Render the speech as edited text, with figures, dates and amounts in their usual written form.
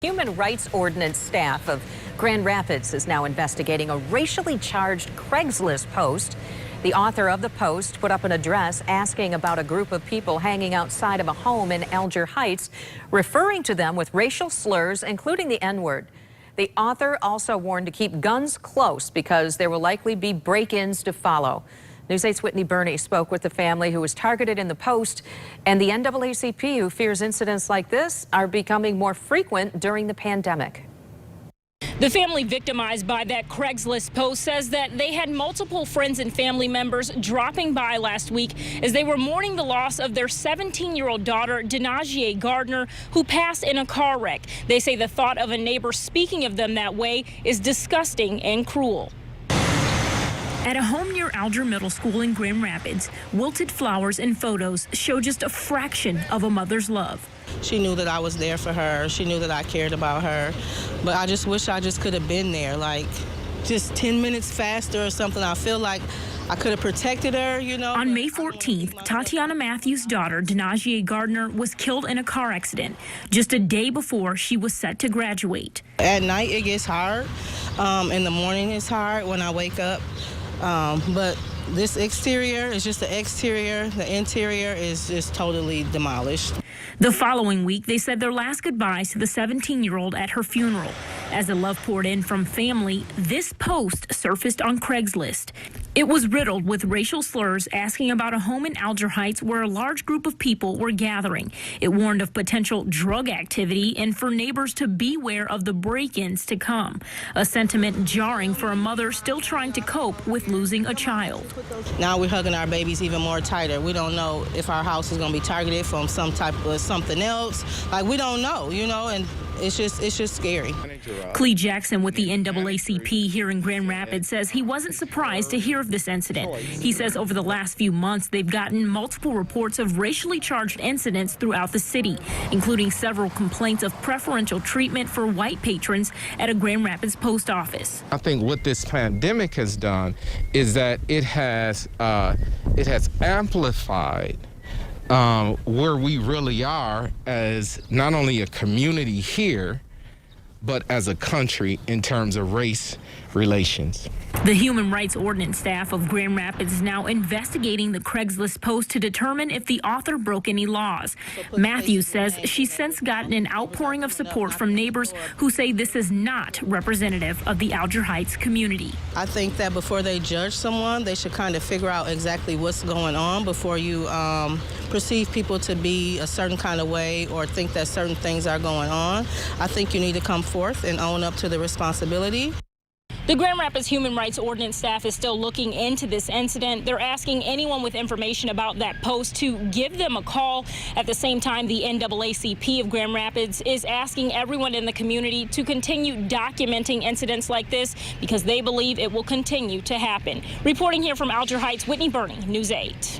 Human Rights Ordinance staff of Grand Rapids is now investigating a racially charged Craigslist post. The author of the post put up an address asking about a group of people hanging outside of a home in Alger Heights, referring to them with racial slurs, including the N-word. The author also warned to keep guns close because there will likely be break-ins to follow. News 8's Whitney Burney spoke with the family who was targeted in the post and the NAACP, who fears incidents like this are becoming more frequent during the pandemic. The family victimized by that Craigslist post says that they had multiple friends and family members dropping by last week as they were mourning the loss of their 17-year-old daughter, Denajié Gardner, who passed in a car wreck. They say the thought of a neighbor speaking of them that way is disgusting and cruel. At a home near Alger Middle School in Grand Rapids, wilted flowers and photos show just a fraction of a mother's love. She knew that I was there for her. She knew that I cared about her. But I just wish I just could have been there, like just 10 minutes faster or something. I feel like I could have protected her, you know. On May 14th, Tatiana Matthews' daughter, Denajié Gardner, was killed in a car accident just a day before she was set to graduate. At night, it gets hard. In the morning, it's hard when I wake up. But this exterior is just the exterior. The interior is just totally demolished. The following week, they said their last goodbyes to the 17-year-old at her funeral. As the love poured in from family, this post surfaced on Craigslist. It was riddled with racial slurs asking about a home in Alger Heights where a large group of people were gathering. It warned of potential drug activity and for neighbors to beware of the break-ins to come. A sentiment jarring for a mother still trying to cope with losing a child. Now we're hugging our babies even more tighter. We don't know if our house is going to be targeted from some type of something else. Like, we don't know, you know, and it's just scary. Clee Jackson with the NAACP here in Grand Rapids says he wasn't surprised to hear of this incident. He says over the last few months, they've gotten multiple reports of racially charged incidents throughout the city, including several complaints of preferential treatment for white patrons at a Grand Rapids post office. I think what this pandemic has done is that it has amplified where we really are as not only a community here, but as a country in terms of race relations. The Human Rights Ordinance staff of Grand Rapids is now investigating the Craigslist post to determine if the author broke any laws. Matthews says she's since gotten an outpouring of support from neighbors who say this is not representative of the Alger Heights community. I think that before they judge someone, they should kind of figure out exactly what's going on before you perceive people to be a certain kind of way or think that certain things are going on. I think you need to come forth and own up to the responsibility. The Grand Rapids Human Rights Ordinance staff is still looking into this incident. They're asking anyone with information about that post to give them a call. At the same time, the NAACP of Grand Rapids is asking everyone in the community to continue documenting incidents like this because they believe it will continue to happen. Reporting here from Alger Heights, Whitney Burney, News 8.